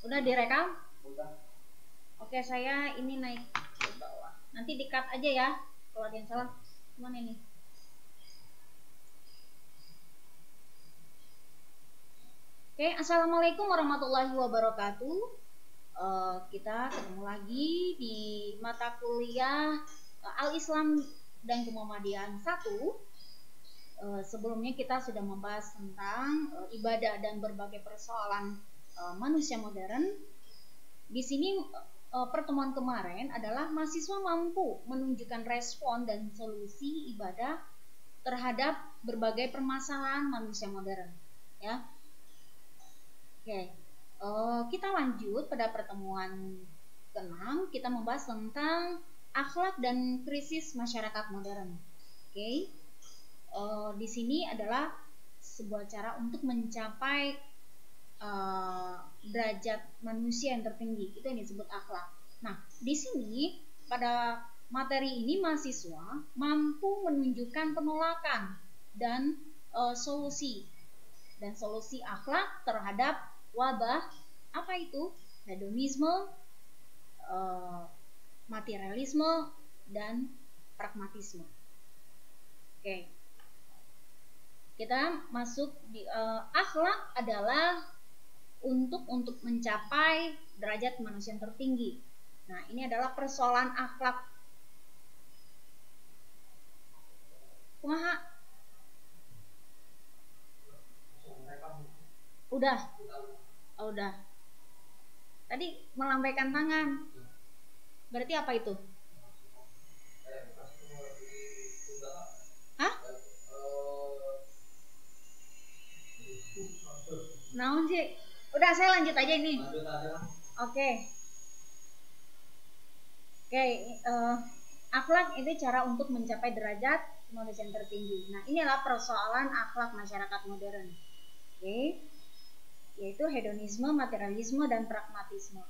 Udah direkam? Udah. Oke, saya ini naik ke bawah. Nanti di-cut aja ya kalau ada yang salah. Mana ini? Oke, assalamualaikum warahmatullahi wabarakatuh. Kita ketemu lagi di mata kuliah Al-Islam dan Kemuhammadiyaan 1. Sebelumnya kita sudah membahas tentang ibadah dan berbagai persoalan manusia modern. Di sini pertemuan kemarin adalah mahasiswa mampu menunjukkan respon dan solusi ibadah terhadap berbagai permasalahan manusia modern. Ya, oke. Kita lanjut pada pertemuan ke-6. Kita membahas tentang akhlak dan krisis masyarakat modern. Oke. Di sini adalah sebuah cara untuk mencapai derajat manusia yang tertinggi, itu yang disebut akhlak. Nah, di sini pada materi ini mahasiswa mampu menunjukkan penolakan dan solusi akhlak terhadap wabah apa itu hedonisme, materialisme, dan pragmatisme. Oke. Kita masuk di akhlak adalah untuk mencapai derajat manusia yang tertinggi. Nah, ini adalah persoalan akhlak. Kumaha? Udah. Oh, udah. Tadi melambaikan tangan. Berarti apa itu? Hah? Naon sih? Udah, saya lanjut aja ini. Oke. Akhlak itu cara untuk mencapai derajat manusia yang tertinggi. Nah, ini adalah persoalan akhlak masyarakat modern. Oke. Yaitu hedonisme, materialisme, dan pragmatisme.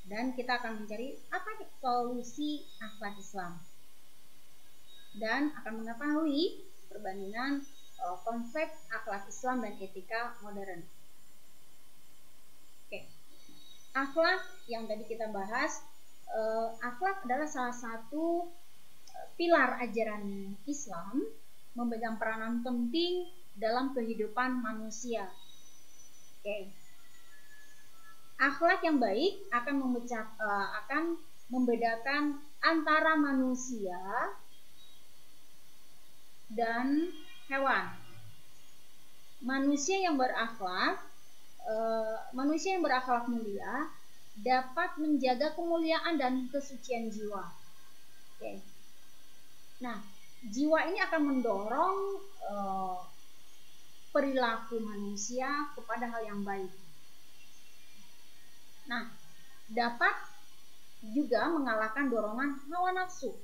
Dan kita akan mencari apa solusi akhlak Islam. Dan akan mengetahui perbandingan konsep akhlak Islam dan etika modern. Oke. Akhlak yang tadi kita bahas, akhlak adalah salah satu pilar ajaran Islam, memegang peranan penting dalam kehidupan manusia. Oke. Akhlak yang baik akan membedakan antara manusia dan hewan. Manusia yang berakhlak mulia dapat menjaga kemuliaan dan kesucian jiwa. Oke. Nah, jiwa ini akan mendorong perilaku manusia kepada hal yang baik. Nah, dapat juga mengalahkan dorongan hawa nafsu.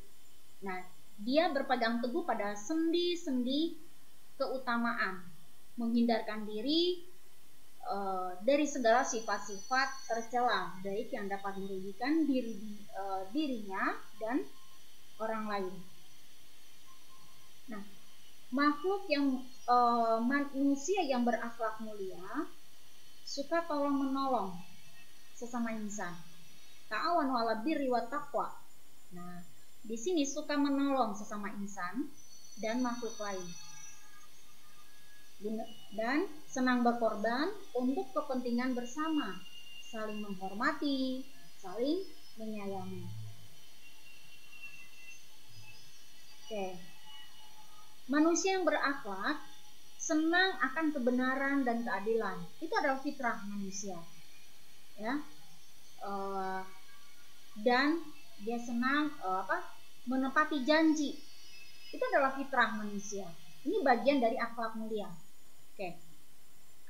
Nah, dia berpegang teguh pada sendi-sendi keutamaan, menghindarkan diri dari segala sifat-sifat tercela, baik yang dapat merugikan dirinya dan orang lain. Nah, manusia yang berakhlak mulia suka tolong menolong sesama insan. Ta'awanu 'alal birri wat taqwa. Nah, di sini suka menolong sesama insan dan makhluk lain. Dan senang berkorban untuk kepentingan bersama, saling menghormati, saling menyayangi. Oke. Manusia yang berakhlak senang akan kebenaran dan keadilan. Itu adalah fitrah manusia. Ya. Dan dia senang menepati janji. Itu adalah fitrah manusia. Ini bagian dari akhlak mulia. Oke.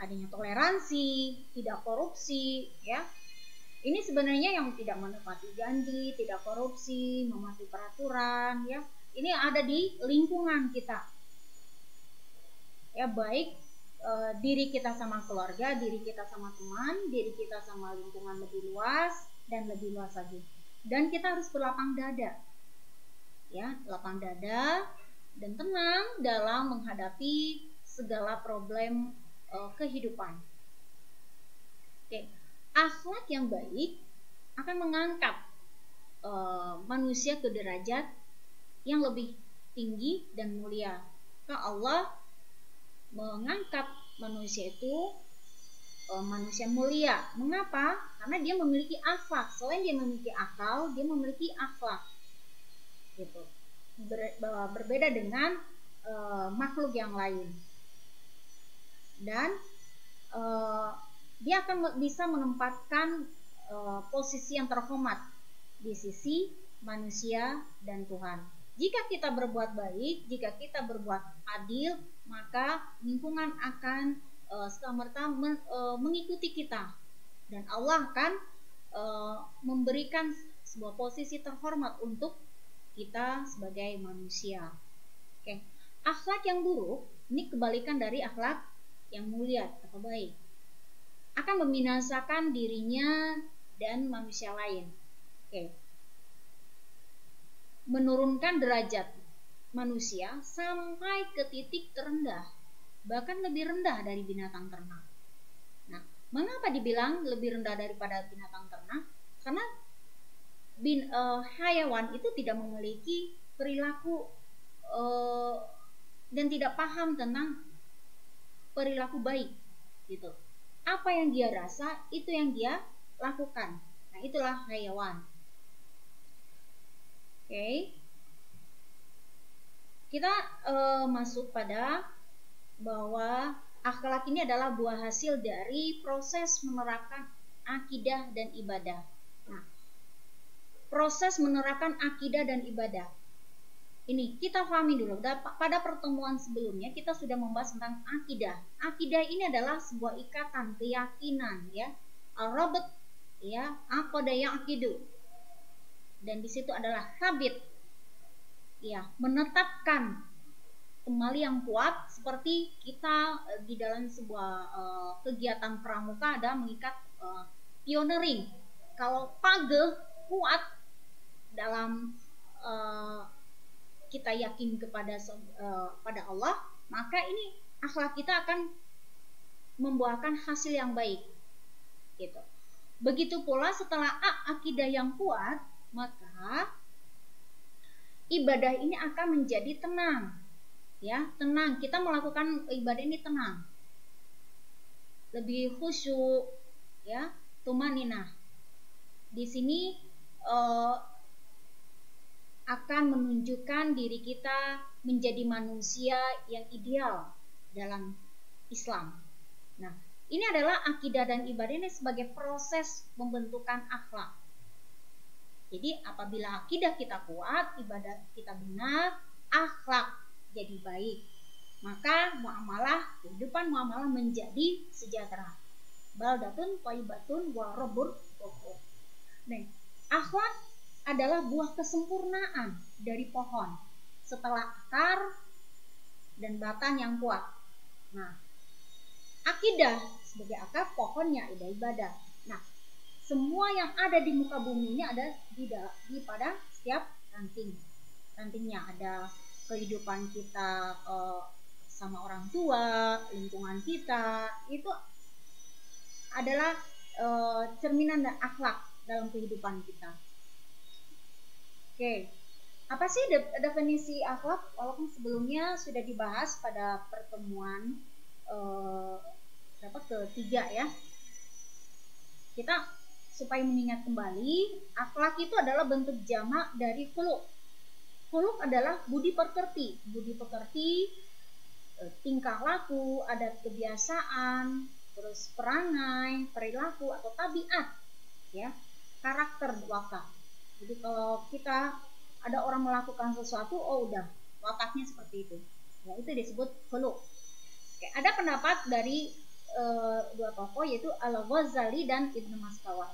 Adanya toleransi, tidak korupsi, ya. Ini sebenarnya yang tidak menepati janji, tidak korupsi, mematuhi peraturan, ya. Ini ada di lingkungan kita. Ya, baik diri kita sama keluarga, diri kita sama teman, diri kita sama lingkungan lebih luas dan lebih luas lagi. Dan kita harus berlapang dada. Ya, lapang dada dan tenang dalam menghadapi segala problem kehidupan. Oke. Akhlak yang baik akan mengangkat manusia ke derajat yang lebih tinggi dan mulia. Maka Allah mengangkat manusia itu manusia mulia. Mengapa? Karena dia memiliki akhlak. Selain dia memiliki akal, dia memiliki akhlak. Gitu. Berbeda dengan makhluk yang lain. Dan dia akan bisa menempatkan posisi yang terhormat di sisi manusia dan Tuhan. Jika kita berbuat baik, jika kita berbuat adil, maka lingkungan akan serta-merta mengikuti kita, dan Allah akan memberikan sebuah posisi terhormat untuk kita sebagai manusia. Oke. Akhlak yang buruk ini kebalikan dari akhlak yang mulia atau baik, akan membinasakan dirinya dan manusia lain. Oke. Menurunkan derajat manusia sampai ke titik terendah, bahkan lebih rendah dari binatang ternak. Nah, mengapa dibilang lebih rendah daripada binatang ternak? Karena hayawan itu tidak memiliki perilaku dan tidak paham tentang perilaku baik, gitu. Apa yang dia rasa, itu yang dia lakukan. Nah, itulah hayawan. Oke. Kita masuk pada bahwa akhlak ini adalah buah hasil dari proses menerapkan akidah dan ibadah. Nah, proses menerapkan akidah dan ibadah ini kita pahami dulu. Pada pertemuan sebelumnya kita sudah membahas tentang akidah. Akidah ini adalah sebuah ikatan keyakinan, ya. Al-rabat, ya, aqada yaqidu. Dan di situ adalah sabit, ya, menetapkan kembali yang kuat, seperti kita di dalam sebuah kegiatan pramuka ada mengikat pioneering. Kalau pageh kuat dalam kita yakin kepada pada Allah, maka ini akhlak kita akan membuahkan hasil yang baik, gitu. Begitu pula setelah akidah yang kuat, maka ibadah ini akan menjadi tenang, ya, tenang. Kita melakukan ibadah ini tenang, lebih khusyuk, ya, tumaninah. Di sini akan menunjukkan diri kita menjadi manusia yang ideal dalam Islam. Nah, ini adalah akidah dan ibadah ini sebagai proses pembentukan akhlak. Jadi apabila akidah kita kuat, ibadah kita benar, akhlak jadi baik, maka kehidupan muamalah menjadi sejahtera. Baldatun thayyibatun wa rabbur ghafur. Nah, akhlak adalah buah kesempurnaan dari pohon setelah akar dan batang yang kuat. Nah, akidah sebagai akar, pohonnya ada ibadah. Nah, semua yang ada di muka bumi ini ada di pada setiap rantingnya. Ada kehidupan kita sama orang tua, lingkungan kita, itu adalah cerminan dan akhlak dalam kehidupan kita. Oke, apa sih definisi akhlak? Walaupun sebelumnya sudah dibahas pada pertemuan ketiga, ya. Kita supaya mengingat kembali, akhlak itu adalah bentuk jamak dari khuluq. Khuluq adalah budi pekerti, tingkah laku, adat kebiasaan, terus perangai, perilaku atau tabiat, ya, karakter watak. Jadi kalau kita ada orang melakukan sesuatu, udah wataknya seperti itu, ya, itu disebut khuluq. Oke, ada pendapat dari dua tokoh, yaitu Al-Ghazali dan Ibnu Maskawai.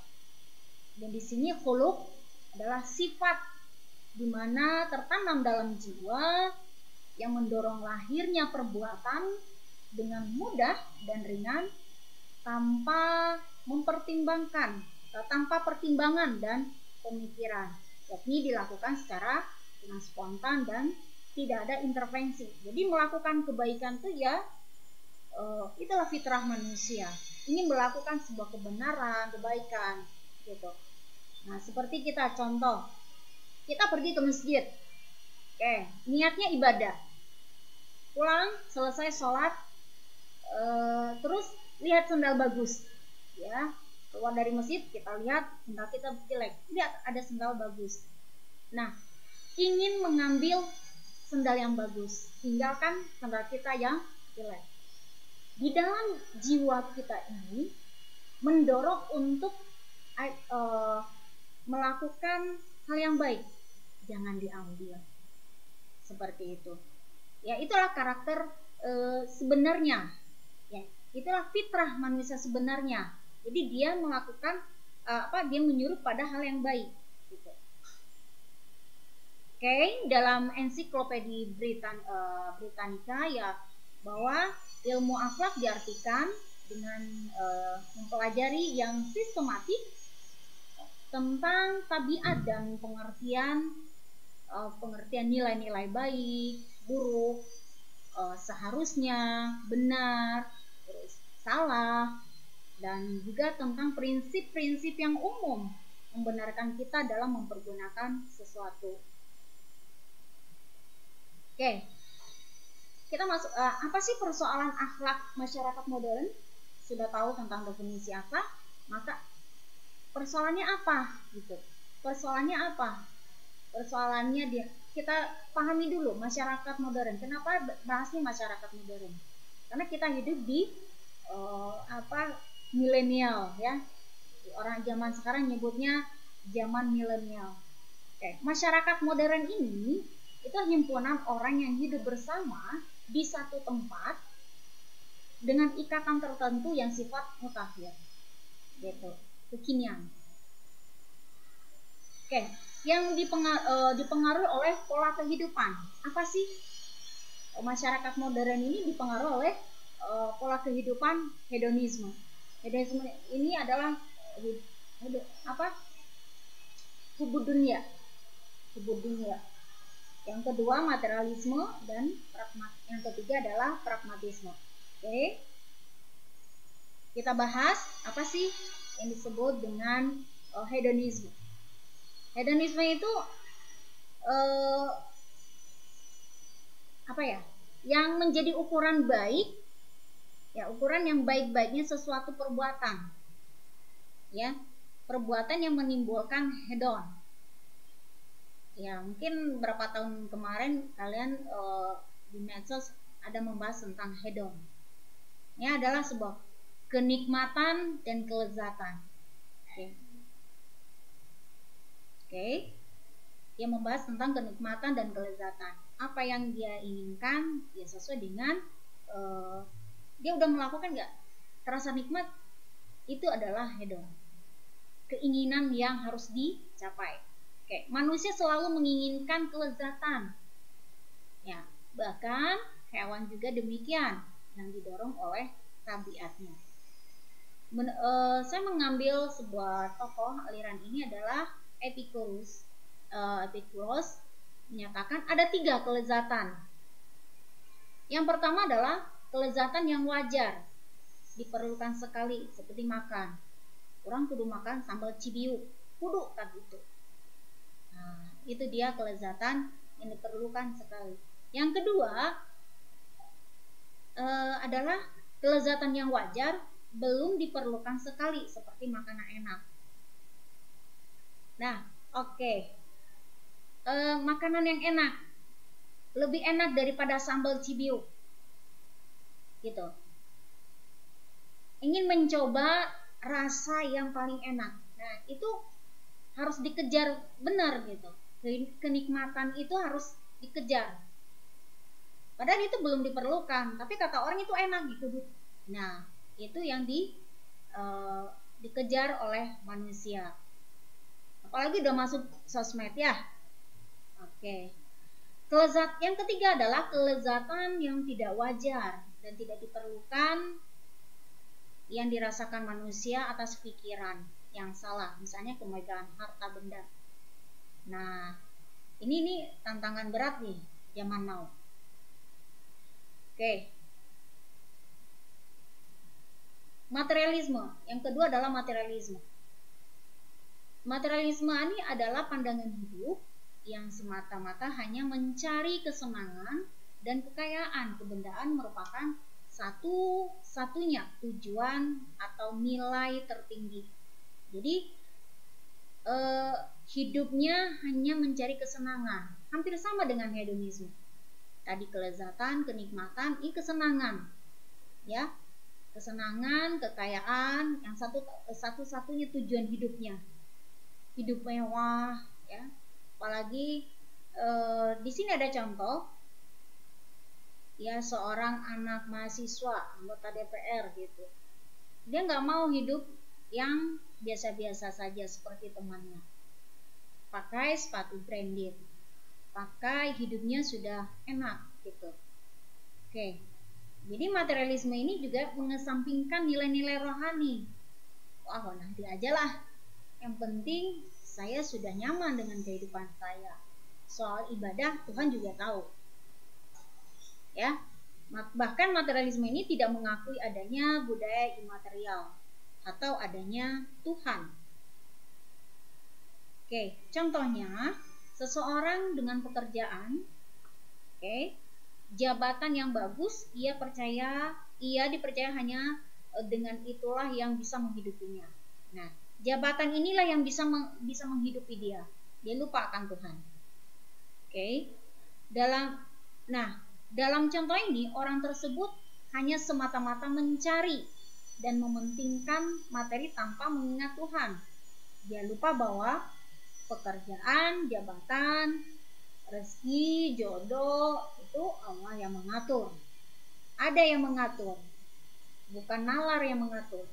Dan di sini khuluq adalah sifat di mana tertanam dalam jiwa yang mendorong lahirnya perbuatan dengan mudah dan ringan tanpa pertimbangan dan pemikiran, yakni dilakukan secara dengan spontan dan tidak ada intervensi. Jadi melakukan kebaikan itu ya itulah fitrah manusia, ingin melakukan sebuah kebenaran, kebaikan, gitu. Nah, seperti kita contoh, kita pergi ke masjid, oke, niatnya ibadah, pulang selesai sholat, terus lihat sendal bagus, ya, keluar dari masjid kita lihat sendal kita jelek, lihat ada sendal bagus. Nah, ingin mengambil sendal yang bagus, tinggalkan sendal kita yang jelek. Di dalam jiwa kita ini mendorong untuk melakukan hal yang baik, jangan diambil. Seperti itu. Ya, itulah karakter sebenarnya. Ya, itulah fitrah manusia sebenarnya. Jadi dia melakukan dia menyuruh pada hal yang baik. Gitu. Oke, dalam ensiklopedia Britannica ya bahwa ilmu akhlak diartikan dengan mempelajari yang sistematik tentang tabiat dan pengertian nilai-nilai baik, buruk, seharusnya, benar, terus salah, dan juga tentang prinsip-prinsip yang umum membenarkan kita dalam mempergunakan sesuatu. Oke, kita masuk. Apa sih persoalan akhlak masyarakat modern? Sudah tahu tentang definisi akhlak, maka persoalannya apa? Gitu. Persoalannya apa? Persoalannya kita pahami dulu masyarakat modern. Kenapa bahas nih masyarakat modern? Karena kita hidup di milenial, ya. Orang zaman sekarang nyebutnya zaman milenial. Oke, masyarakat modern ini itu himpunan orang yang hidup bersama di satu tempat dengan ikatan tertentu yang sifat mutakhir, gitu, kekinian. Oke, yang dipengaruhi oleh pola kehidupan. Apa sih masyarakat modern ini dipengaruhi oleh pola kehidupan hedonisme. Hedonisme ini adalah hubud dunia. Yang kedua materialisme dan yang ketiga adalah pragmatisme. Oke. Kita bahas apa sih yang disebut dengan hedonisme. Hedonisme itu yang menjadi ukuran baik, ya, ukuran yang baik-baiknya sesuatu perbuatan, ya, perbuatan yang menimbulkan hedon. Ya, mungkin berapa tahun kemarin kalian di medsos ada membahas tentang hedon. Ini adalah sebuah kenikmatan dan kelezatan. Oke. Dia membahas tentang kenikmatan dan kelezatan. Apa yang dia inginkan, ya sesuai dengan dia udah melakukan nggak? Terasa nikmat, itu adalah hedon. Keinginan yang harus dicapai. Oke, manusia selalu menginginkan kelezatan. Ya, bahkan hewan juga demikian, yang didorong oleh tabiatnya. Saya mengambil sebuah tokoh aliran ini adalah Epicurus. Epicurus menyatakan ada 3 kelezatan. Yang pertama adalah kelezatan yang wajar, diperlukan sekali, seperti makan. Orang kudu makan sambal cibiu, kudu kan itu. Nah, itu dia kelezatan yang diperlukan sekali. Yang kedua adalah kelezatan yang wajar, belum diperlukan sekali, seperti makanan enak. Nah, oke. Makanan yang enak lebih enak daripada sambal cibiu, gitu. Ingin mencoba rasa yang paling enak. Nah, itu harus dikejar benar, gitu. Kenikmatan itu harus dikejar. Padahal itu belum diperlukan, tapi kata orang itu enak, gitu. Nah, itu yang dikejar oleh manusia. Apalagi udah masuk sosmed, ya. Oke. Yang ketiga adalah kelezatan yang tidak wajar dan tidak diperlukan, yang dirasakan manusia atas pikiran yang salah, misalnya kemegahan harta benda. Nah, ini tantangan berat nih zaman now. Oke. Materialisme, yang kedua adalah materialisme. Materialisme ini adalah pandangan hidup yang semata-mata hanya mencari kesenangan dan kekayaan. Kebendaan merupakan satu-satunya tujuan atau nilai tertinggi. Jadi hidupnya hanya mencari kesenangan, hampir sama dengan hedonisme. Tadi kelezatan, kenikmatan, ini kesenangan, ya, kesenangan, kekayaan, yang satu-satunya tujuan hidupnya, hidup mewah, ya. Apalagi di sini ada contoh, ya, seorang anak mahasiswa, anggota DPR gitu, dia nggak mau hidup yang biasa-biasa saja seperti temannya, pakai sepatu branded, pakai hidupnya sudah enak gitu. Oke, jadi materialisme ini juga mengesampingkan nilai-nilai rohani. Wah, nanti aja lah, yang penting saya sudah nyaman dengan kehidupan saya. Soal ibadah Tuhan juga tahu, ya. Bahkan materialisme ini tidak mengakui adanya budaya imaterial atau adanya Tuhan. Oke, contohnya seseorang dengan pekerjaan, jabatan yang bagus, ia dipercaya hanya dengan itulah yang bisa menghidupinya. Nah, jabatan inilah yang bisa menghidupi dia. Dia lupa akan Tuhan. Dalam contoh ini, orang tersebut hanya semata-mata mencari dan mementingkan materi tanpa mengingat Tuhan. Dia lupa bahwa pekerjaan, jabatan, rezeki, jodoh itu Allah yang mengatur. Ada yang mengatur, bukan nalar yang mengatur.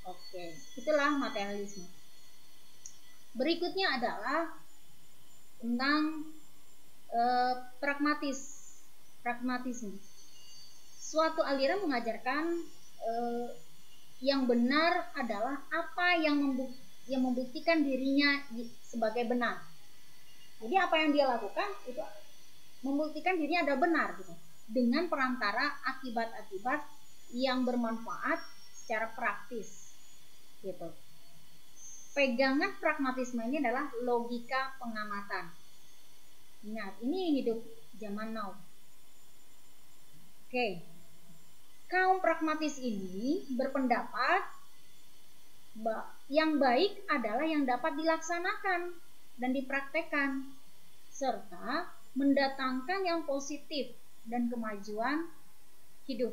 Oke, itulah materialisme. Berikutnya adalah tentang pragmatisme. Suatu aliran mengajarkan yang benar adalah apa yang membuktikan dirinya sebagai benar. Jadi apa yang dia lakukan itu membuktikan dirinya ada benar gitu, dengan perantara akibat-akibat yang bermanfaat secara praktis gitu. Pegangan pragmatisme ini adalah logika pengamatan. Ingat, ini hidup zaman now. Kaum pragmatis ini berpendapat yang baik adalah yang dapat dilaksanakan dan dipraktekkan, serta mendatangkan yang positif dan kemajuan hidup.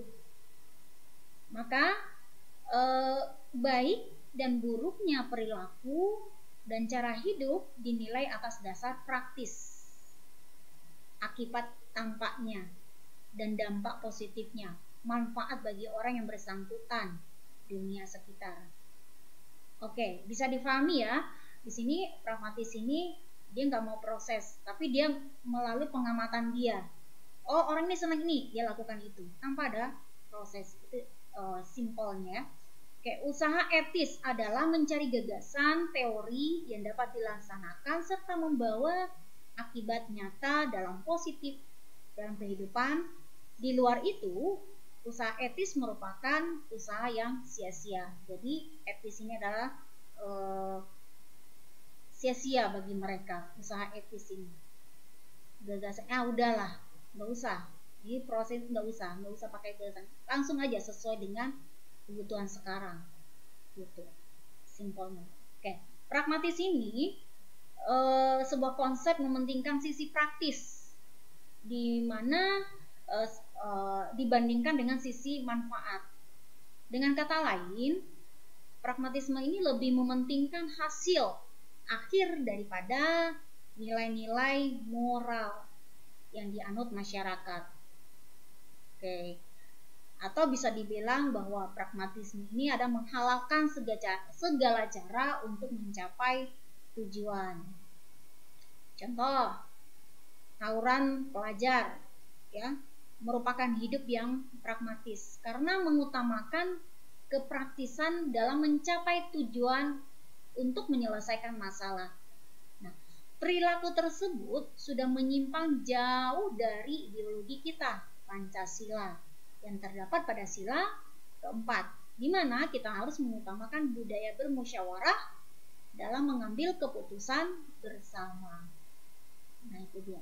Maka baik dan buruknya perilaku dan cara hidup dinilai atas dasar praktis, akibat tampaknya dan dampak positifnya, manfaat bagi orang yang bersangkutan, dunia sekitar. Oke, bisa difahami ya. Di sini pragmatis ini dia nggak mau proses, tapi dia melalui pengamatan dia. Oh, orang ini senang ini, dia lakukan itu tanpa ada proses. Itu simpelnya. Oke, usaha etis adalah mencari gagasan, teori yang dapat dilaksanakan serta membawa akibat nyata dalam positif dalam kehidupan. Di luar itu, usaha etis merupakan usaha yang sia-sia. Jadi etis ini adalah sia-sia bagi mereka, usaha etis ini. Gagasan, udahlah, nggak usah. Jadi proses nggak usah pakai gagasan, langsung aja sesuai dengan kebutuhan sekarang, gitu, simpelnya. Oke, pragmatis ini sebuah konsep mementingkan sisi praktis, di mana dibandingkan dengan sisi manfaat. Dengan kata lain, pragmatisme ini lebih mementingkan hasil akhir daripada nilai-nilai moral yang dianut masyarakat. Oke. Atau bisa dibilang bahwa pragmatisme ini ada menghalalkan segala cara untuk mencapai tujuan. Contoh, tawuran pelajar, ya, merupakan hidup yang pragmatis karena mengutamakan kepraktisan dalam mencapai tujuan untuk menyelesaikan masalah. Nah, perilaku tersebut sudah menyimpang jauh dari ideologi kita, Pancasila, yang terdapat pada sila keempat. di mana kita harus mengutamakan budaya bermusyawarah dalam mengambil keputusan bersama. Nah, itu dia.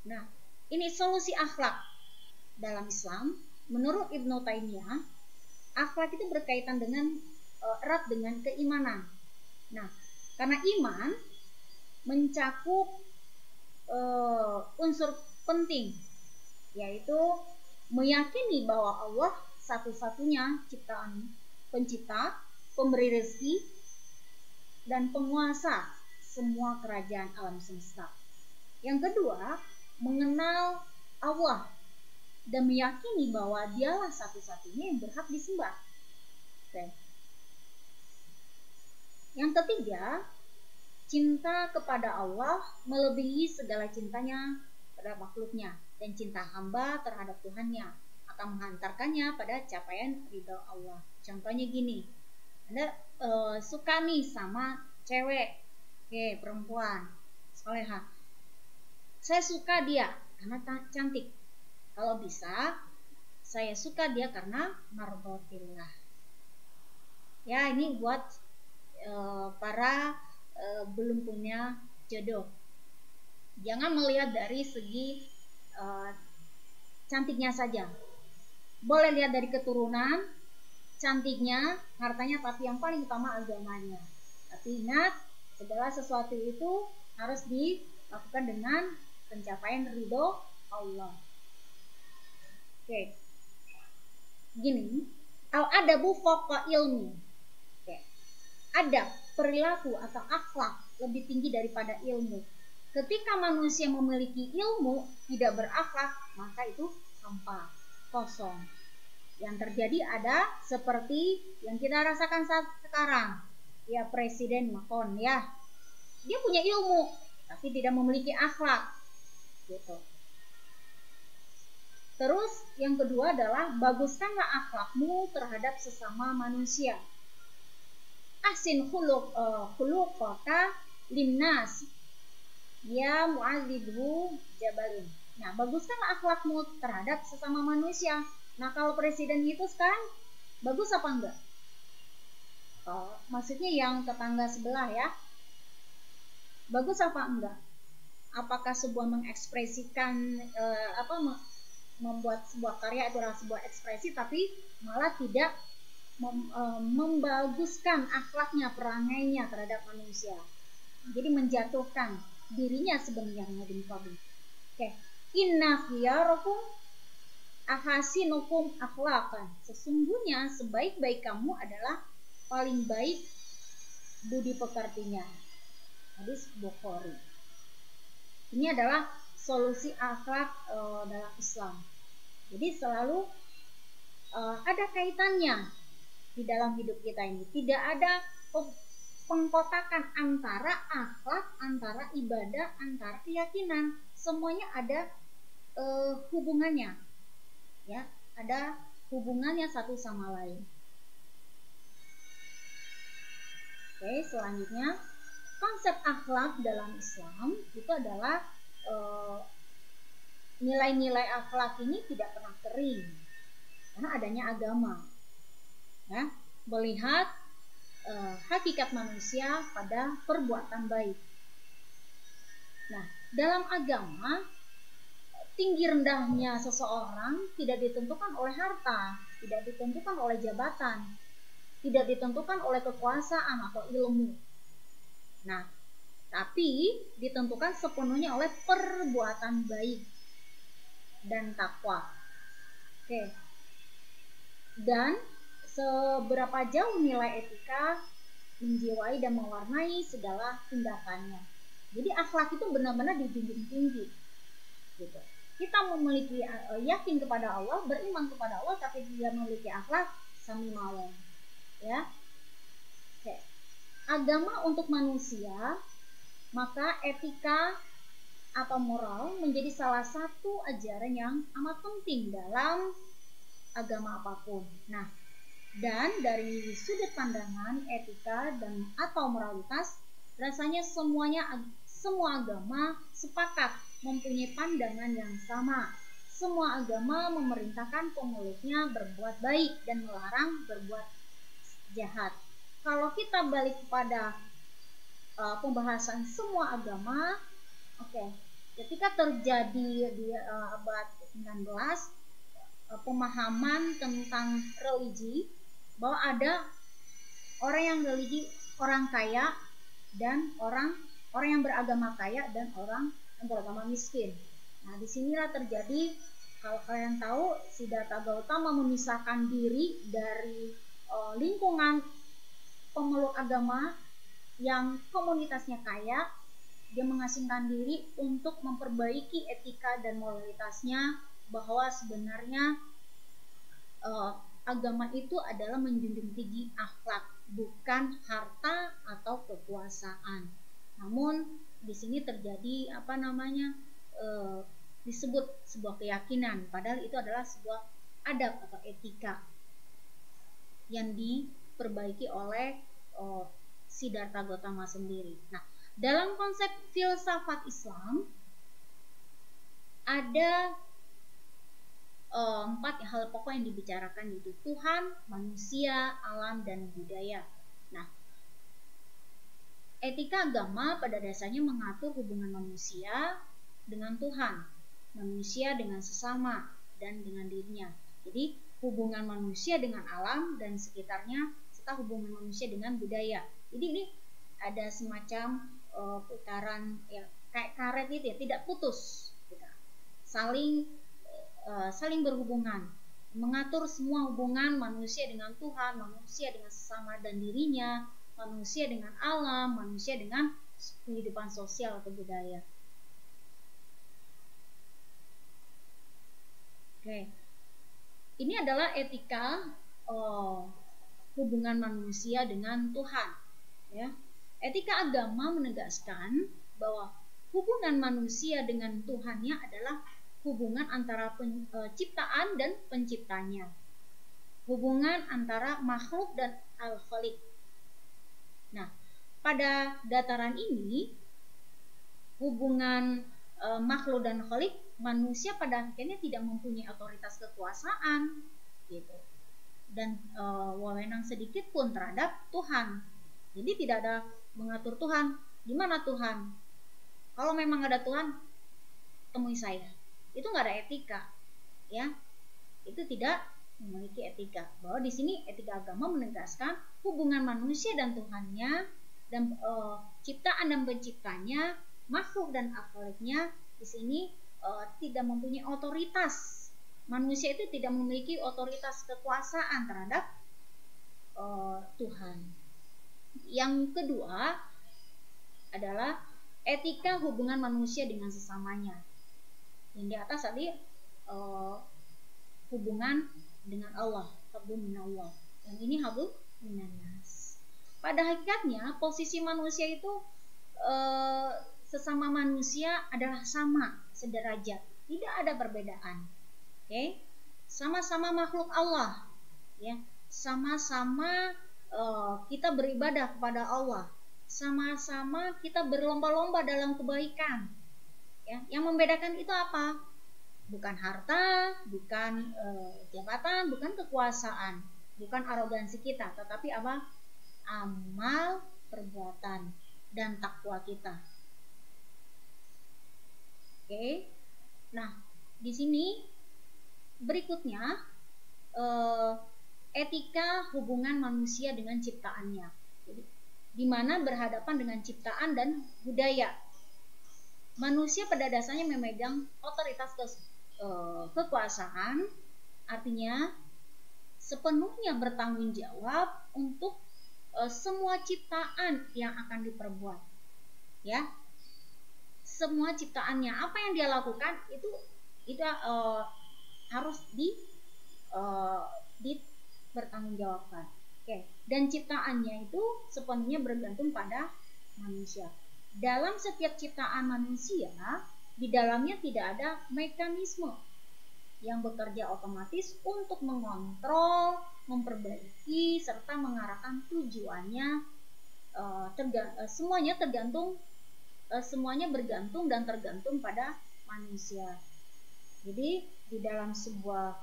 Nah, ini solusi akhlak dalam Islam. Menurut Ibnu Taimiyah, akhlak itu berkaitan dengan erat dengan keimanan. Nah, karena iman mencakup unsur penting, yaitu meyakini bahwa Allah satu-satunya ciptaan pencipta, pemberi rezeki, dan penguasa semua kerajaan alam semesta. Yang kedua, mengenal Allah dan meyakini bahwa dialah satu-satunya yang berhak disembah. Oke. Yang ketiga, cinta kepada Allah melebihi segala cintanya pada makhluknya, dan cinta hamba terhadap Tuhannya akan menghantarkannya pada capaian ridha Allah. Contohnya gini, Anda suka nih sama cewek, perempuan, soleha. Saya suka dia karena cantik. Kalau bisa, saya suka dia karena mardotillah. Ya, ini buat para belum punya jodoh. Jangan melihat dari segi cantiknya saja. Boleh lihat dari keturunan, cantiknya, hartanya, tapi yang paling utama agamanya. Tapi ingat, segala sesuatu itu harus dilakukan dengan pencapaian ridho Allah. Oke. Gini, al-adabu fawqa ilmi. Oke. Adab, perilaku atau akhlak lebih tinggi daripada ilmu. Ketika manusia memiliki ilmu tidak berakhlak, maka itu hampa, kosong. Yang terjadi ada seperti yang kita rasakan saat sekarang. Ya, Presiden Macron ya. Dia punya ilmu tapi tidak memiliki akhlak. Gitu. Terus yang kedua adalah baguskanlah akhlakmu terhadap sesama manusia. Ahsin khuluqaka linnas ya mu'adzibhu jabalin. Nah, baguskanlah akhlakmu terhadap sesama manusia. Nah, kalau presiden itu sekarang bagus apa enggak? Maksudnya yang tetangga sebelah ya. Bagus apa enggak? Apakah sebuah mengekspresikan membuat sebuah karya itu adalah sebuah ekspresi, tapi malah tidak membaguskan akhlaknya, perangainya terhadap manusia. Jadi menjatuhkan dirinya sebenarnya di muka bumi. Oke. Inna khiyarakum ahasinukum akhlaqan. Sesungguhnya sebaik-baik kamu adalah paling baik budi pekertinya. Hadis Bukhari. Ini adalah solusi akhlak dalam Islam. Jadi selalu ada kaitannya di dalam hidup kita ini. Tidak ada pengkotakan antara akhlak, antara ibadah, antara keyakinan. Semuanya ada hubungannya. Ya, ada hubungannya satu sama lain. Oke, selanjutnya konsep akhlak dalam Islam itu adalah nilai-nilai akhlak ini tidak pernah kering karena adanya agama. Ya, melihat hakikat manusia pada perbuatan baik. Nah, dalam agama tinggi rendahnya seseorang tidak ditentukan oleh harta, tidak ditentukan oleh jabatan, tidak ditentukan oleh kekuasaan atau ilmu. Nah, tapi ditentukan sepenuhnya oleh perbuatan baik dan takwa. Oke. Dan seberapa jauh nilai etika menjiwai dan mewarnai segala tindakannya. Jadi akhlak itu benar-benar dijunjung tinggi. Gitu. Kita memiliki yakin kepada Allah, beriman kepada Allah, tapi tidak memiliki akhlak, sami mawon. Ya. Oke. Agama untuk manusia, maka etika atau moral menjadi salah satu ajaran yang amat penting dalam agama apapun. Nah, dan dari sudut pandangan etika dan atau moralitas, rasanya semua agama sepakat mempunyai pandangan yang sama semua agama memerintahkan pemeluknya berbuat baik dan melarang berbuat jahat. Kalau kita balik kepada pembahasan semua agama, ketika terjadi di abad 19 pemahaman tentang religi, bahwa ada orang yang religi, orang kaya dan orang yang beragama kaya dan orang yang beragama miskin. Nah, disinilah terjadi, kalau kalian tahu, Siddhartha Gautama memisahkan diri dari lingkungan pemeluk agama yang komunitasnya kaya. Dia mengasingkan diri untuk memperbaiki etika dan moralitasnya, bahwa sebenarnya agama itu adalah menjunjung tinggi akhlak, bukan harta atau kekuasaan. Namun di sini terjadi disebut sebuah keyakinan, padahal itu adalah sebuah adab atau etika yang diperbaiki oleh Siddhartha Gautama sendiri. Nah, dalam konsep filsafat Islam ada 4 hal pokok yang dibicarakan, yaitu Tuhan, manusia, alam, dan budaya. Nah, etika agama pada dasarnya mengatur hubungan manusia dengan Tuhan, manusia dengan sesama, dan dengan dirinya. Jadi hubungan manusia dengan alam dan sekitarnya, serta hubungan manusia dengan budaya. Jadi ini ada semacam putaran ya, kayak karet gitu ya, tidak putus, saling berhubungan, mengatur semua hubungan manusia dengan Tuhan, manusia dengan sesama dan dirinya, manusia dengan alam, manusia dengan kehidupan sosial atau budaya. Ini adalah etika hubungan manusia dengan Tuhan. Ya. Etika agama menegaskan bahwa hubungan manusia dengan Tuhannya adalah hubungan antara penciptaan dan penciptanya, hubungan antara makhluk dan al-khaliq. Nah, pada dataran ini, hubungan makhluk dan khaliq, manusia pada akhirnya tidak mempunyai otoritas kekuasaan, gitu, dan wewenang sedikit pun terhadap Tuhan. Jadi tidak ada mengatur Tuhan. Di mana Tuhan? Kalau memang ada Tuhan, temui saya. Itu nggak ada etika, ya. Itu tidak memiliki etika. Bahwa di sini etika agama menegaskan hubungan manusia dan Tuhannya, dan ciptaan dan penciptanya, makhluk dan akhlaknya di sini tidak mempunyai otoritas. Manusia itu tidak memiliki otoritas kekuasaan terhadap Tuhan. Yang kedua adalah etika hubungan manusia dengan sesamanya. Yang di atas tadi hubungan dengan Allah, hablum minallah. Yang ini hablum minannas. Pada hakikatnya posisi manusia itu sesama manusia adalah sama, sederajat, tidak ada perbedaan. Sama-sama makhluk Allah, ya. Sama-sama kita beribadah kepada Allah, sama-sama kita berlomba-lomba dalam kebaikan, ya. Yang membedakan itu apa? Bukan harta, bukan jabatan, bukan kekuasaan, bukan arogansi kita, tetapi apa? Amal, perbuatan, dan takwa kita. Nah, di sini berikutnya etika hubungan manusia dengan ciptaannya. Jadi, di mana berhadapan dengan ciptaan dan budaya. Manusia pada dasarnya memegang otoritas kekuasaan, artinya sepenuhnya bertanggung jawab untuk semua ciptaan yang akan diperbuat, ya. Semua ciptaannya, apa yang dia lakukan itu harus dipertanggungjawabkan. Dan ciptaannya itu sepenuhnya bergantung pada manusia. Dalam setiap ciptaan manusia, di dalamnya tidak ada mekanisme yang bekerja otomatis untuk mengontrol, memperbaiki, serta mengarahkan tujuannya. Semuanya bergantung dan tergantung pada manusia. Jadi di dalam sebuah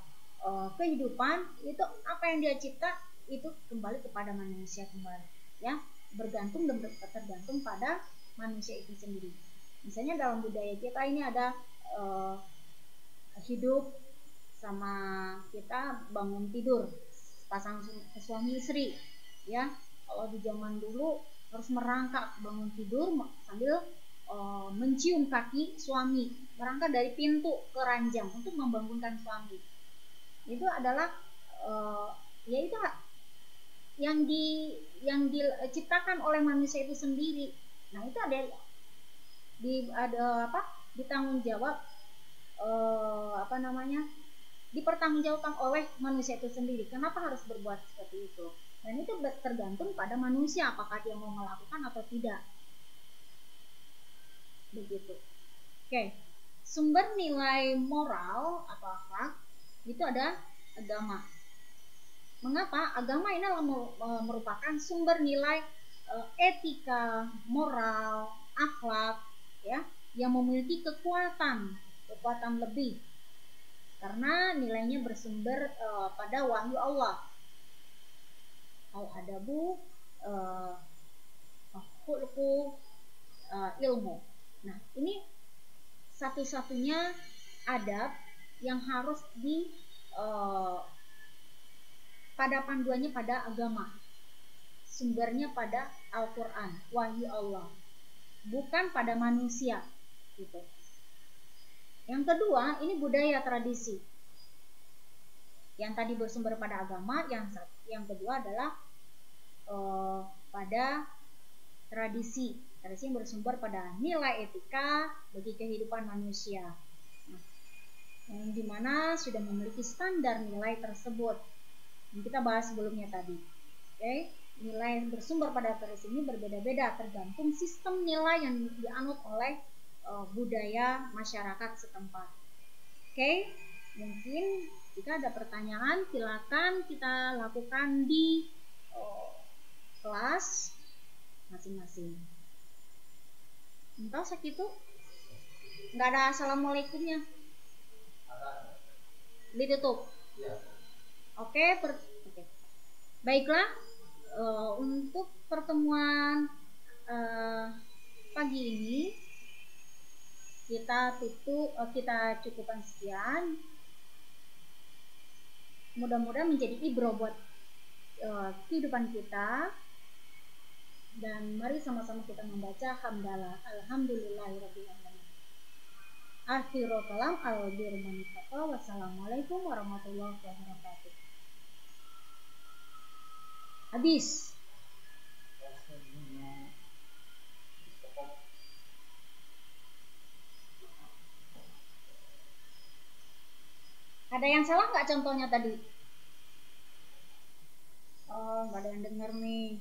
kehidupan itu apa yang dia cipta itu kembali kepada manusia kembali, ya, bergantung dan tergantung pada manusia itu sendiri. Misalnya dalam budaya kita ini ada hidup sama kita bangun tidur pasang suami istri, ya. Kalau di zaman dulu harus merangkak bangun tidur sambil mencium kaki suami, merangkak dari pintu ke ranjang untuk membangunkan suami. Itu adalah ya itu yang diciptakan oleh manusia itu sendiri. Nah, itu ada ditanggung jawab dipertanggungjawabkan oleh manusia itu sendiri. Kenapa harus berbuat seperti itu? Dan itu tergantung pada manusia apakah dia mau melakukan atau tidak. Begitu. Oke. Sumber nilai moral atau akhlak itu ada agama. Mengapa? Agama ini merupakan sumber nilai etika, moral, akhlak, ya, yang memiliki kekuatan lebih karena nilainya bersumber pada wahyu Allah. Al-adabu khulqu ilmu. Nah, ini satu-satunya adab yang harus pada panduannya pada agama. Sumbernya pada Al-Qur'an, wahyu Allah. Bukan pada manusia, gitu. Yang kedua, ini budaya tradisi. Yang tadi bersumber pada agama, yang kedua adalah pada tradisi. Tradisi yang bersumber pada nilai etika bagi kehidupan manusia. Nah, yang dimana sudah memiliki standar nilai tersebut. Yang kita bahas sebelumnya tadi. Oke, nilai yang bersumber pada tradisi ini berbeda-beda tergantung sistem nilai yang dianut oleh budaya masyarakat setempat. Oke, mungkin jika ada pertanyaan silakan kita lakukan di kelas masing-masing. Entah segitu nggak ada assalamualaikumnya ditutup. Oke. Baiklah, untuk pertemuan pagi ini kita cukupkan sekian. Mudah-mudahan menjadi ibrah buat kehidupan kita. Dan mari sama-sama kita membaca hamdalah alhamdulillahirabbil alamin. Akhirul kalam wassalamualaikum warahmatullahi wabarakatuh. Habis. Ada yang salah nggak contohnya tadi? Oh, nggak ada yang dengar nih.